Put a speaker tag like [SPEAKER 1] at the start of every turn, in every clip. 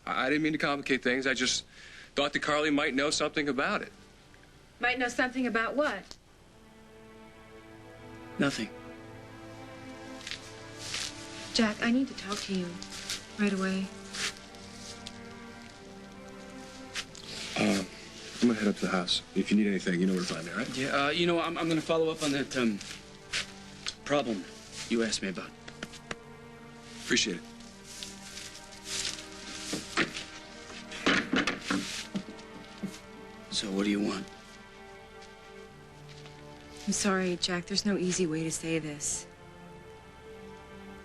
[SPEAKER 1] I didn't mean to complicate things. I just thought that Carly might know something about it.
[SPEAKER 2] Might know something about what?
[SPEAKER 3] Nothing.
[SPEAKER 2] Jack, I need to talk to you right away.
[SPEAKER 1] I'm gonna head up to the house. If you need anything, you know where to find me, right?
[SPEAKER 3] Yeah, you know, I'm gonna follow up on that, problem you asked me about.
[SPEAKER 1] Appreciate it.
[SPEAKER 3] So what do you want?
[SPEAKER 2] I'm sorry, Jack. There's no easy way to say this.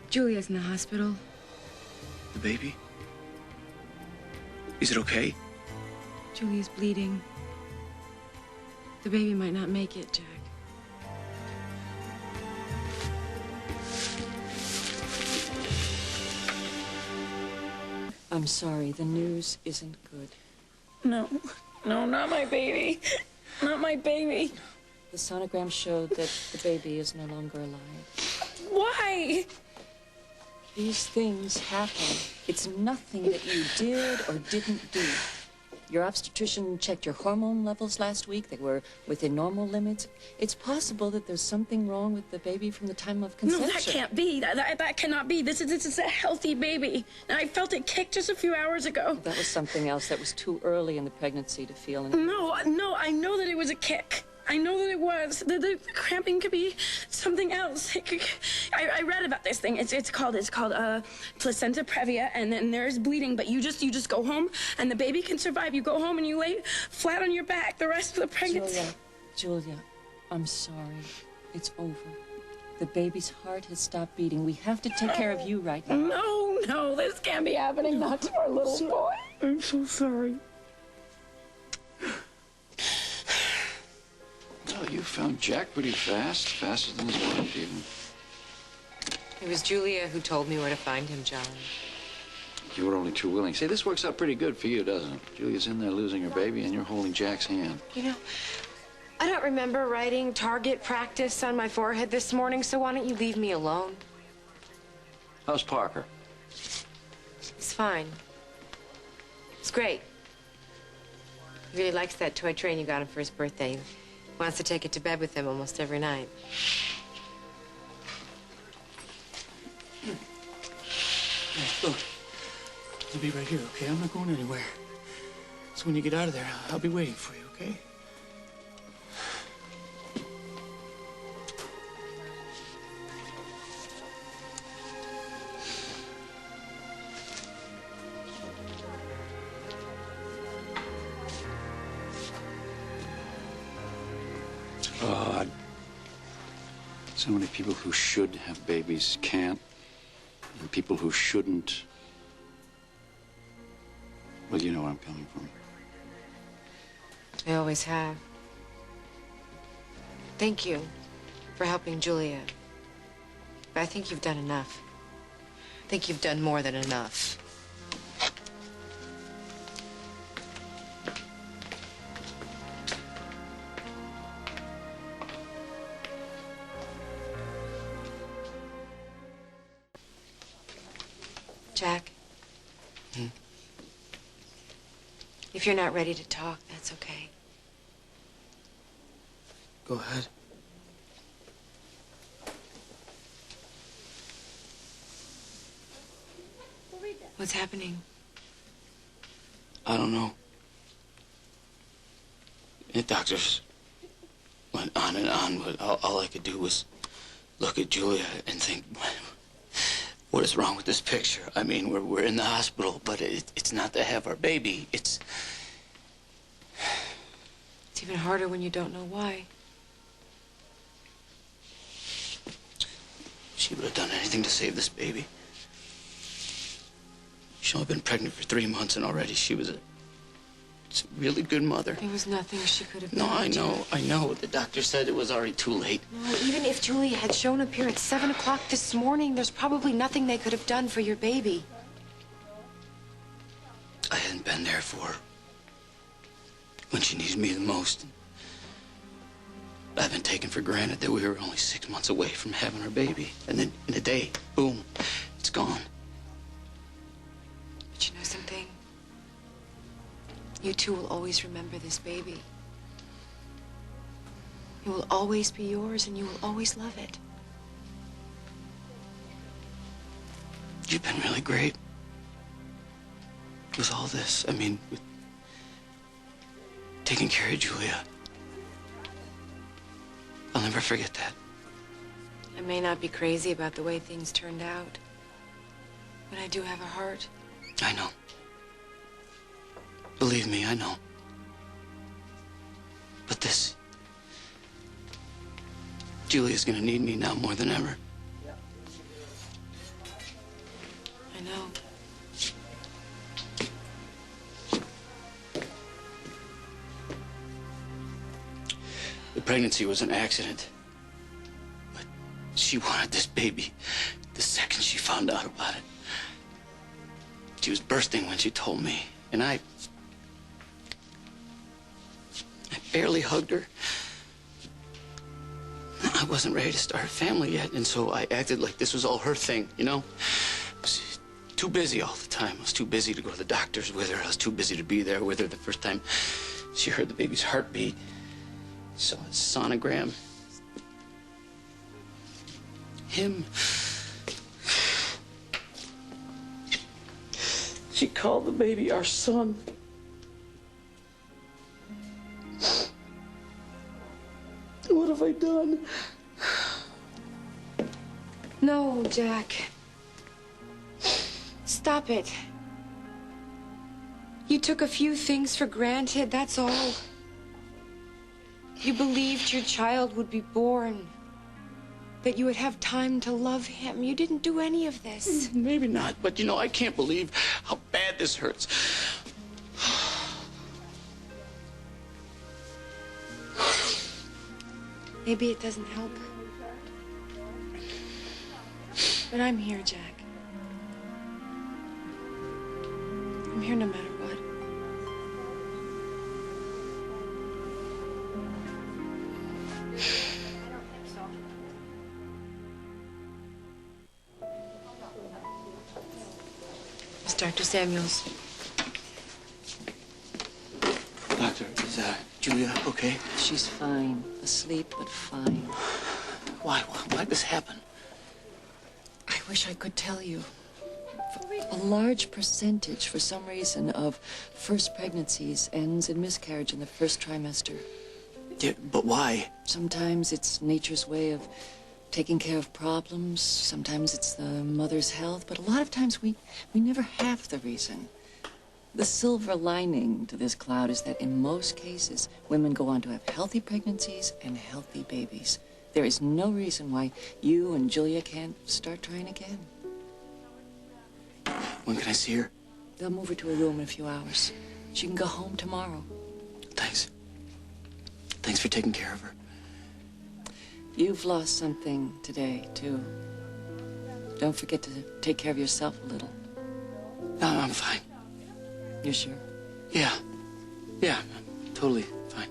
[SPEAKER 2] Julia's in the hospital.
[SPEAKER 3] The baby? Is it okay?
[SPEAKER 2] Julia's bleeding. The baby might not make it, Jack.
[SPEAKER 4] I'm sorry, the news isn't good.
[SPEAKER 5] No, not my baby. Not my baby.
[SPEAKER 4] The sonogram showed that the baby is no longer alive.
[SPEAKER 5] Why?
[SPEAKER 4] These things happen. It's nothing that you did or didn't do. Your obstetrician checked your hormone levels last week. They were within normal limits. It's possible that there's something wrong with the baby from the time of conception.
[SPEAKER 5] No, that can't be. That cannot be. This is a healthy baby. And I felt it kick just a few hours ago.
[SPEAKER 4] That was something else. That was too early in the pregnancy to feel.
[SPEAKER 5] No, I know that it was a kick. I know that it was. The cramping could be something else. I read about this thing. It's called placenta previa, and then there's bleeding. But you just go home, and the baby can survive. You go home and you lay flat on your back the rest of the pregnancy.
[SPEAKER 4] Julia, I'm sorry. It's over. The baby's heart has stopped beating. We have to take care of you right now.
[SPEAKER 5] No, this can't be happening. Not to our little boy.
[SPEAKER 3] I'm so sorry.
[SPEAKER 6] Well, you found Jack pretty fast. Faster than his wife, even.
[SPEAKER 7] It was Julia who told me where to find him, John.
[SPEAKER 6] You were only too willing. Say, this works out pretty good for you, doesn't it? Julia's in there losing her baby, and you're holding Jack's hand.
[SPEAKER 7] You know, I don't remember writing target practice on my forehead this morning, so why don't you leave me alone?
[SPEAKER 6] How's Parker?
[SPEAKER 7] He's fine. It's great. He really likes that toy train you got him for his birthday. He wants to take it to bed with him almost every night.
[SPEAKER 3] Hey, look. I'll be right here, okay? I'm not going anywhere. So when you get out of there, I'll be waiting for you, okay?
[SPEAKER 6] Odd. So many people who should have babies can't, and people who shouldn't. Well, you know where I'm coming from.
[SPEAKER 7] I always have. Thank you for helping Julia. But I think you've done enough. I think you've done more than enough. Jack? If you're not ready to talk, that's okay.
[SPEAKER 3] Go ahead.
[SPEAKER 7] What's happening?
[SPEAKER 3] I don't know. The doctors went on and on, but all I could do was look at Julia and think, what is wrong with this picture? I mean, we're in the hospital, but it's not to have our baby. It's
[SPEAKER 7] even harder when you don't know why.
[SPEAKER 3] She would have done anything to save this baby. She's only been pregnant for 3 months, and already she was a really good mother.
[SPEAKER 7] There was nothing she could have
[SPEAKER 3] No,
[SPEAKER 7] done.
[SPEAKER 3] I know. The doctor said it was already too late.
[SPEAKER 7] No, even if Julia had shown up here at 7 o'clock this morning, there's probably nothing they could have done for your baby.
[SPEAKER 3] I hadn't been there for her when she needed me the most. I've been taking for granted that we were only 6 months away from having our baby. And then in a day, boom, it's gone.
[SPEAKER 7] But you know something?
[SPEAKER 2] You two will always remember this baby. It will always be yours, and you will always love it.
[SPEAKER 3] You've been really great with all this. I mean, with taking care of Julia. I'll never forget that.
[SPEAKER 2] I may not be crazy about the way things turned out, but I do have a heart.
[SPEAKER 3] I know. Believe me, I know. But this... Julia's gonna need me now more than ever.
[SPEAKER 2] I know.
[SPEAKER 3] The pregnancy was an accident. But she wanted this baby the second she found out about it. She was bursting when she told me, and I barely hugged her. I wasn't ready to start a family yet, and so I acted like this was all her thing, you know? I was too busy all the time. I was too busy to go to the doctors with her. I was too busy to be there with her the first time she heard the baby's heartbeat. Saw his sonogram. Him. She called the baby our son. What have I done?
[SPEAKER 2] No, Jack. Stop it. You took a few things for granted, that's all. You believed your child would be born, that you would have time to love him. You didn't do any of this.
[SPEAKER 3] Maybe not, but you know, I can't believe how bad this hurts.
[SPEAKER 2] Maybe it doesn't help. But I'm here, Jack. I'm here no matter what. It's Dr. Samuels.
[SPEAKER 3] Doctor, is Julia okay?
[SPEAKER 4] She's fine. Asleep, but fine.
[SPEAKER 3] Why'd this happen?
[SPEAKER 4] I wish I could tell you. A large percentage, for some reason, of first pregnancies ends in miscarriage in the first trimester.
[SPEAKER 3] Yeah, but why?
[SPEAKER 4] Sometimes it's nature's way of taking care of problems. Sometimes it's the mother's health. But a lot of times we never have the reason. The silver lining to this cloud is that in most cases, women go on to have healthy pregnancies and healthy babies. There is no reason why you and Julia can't start trying again.
[SPEAKER 3] When can I see her?
[SPEAKER 4] They'll move her to a room in a few hours. She can go home tomorrow.
[SPEAKER 3] Thanks. Thanks for taking care of her.
[SPEAKER 4] You've lost something today, too. Don't forget to take care of yourself a little.
[SPEAKER 3] No, I'm fine.
[SPEAKER 4] You're sure?
[SPEAKER 3] Yeah. Yeah, I'm totally fine.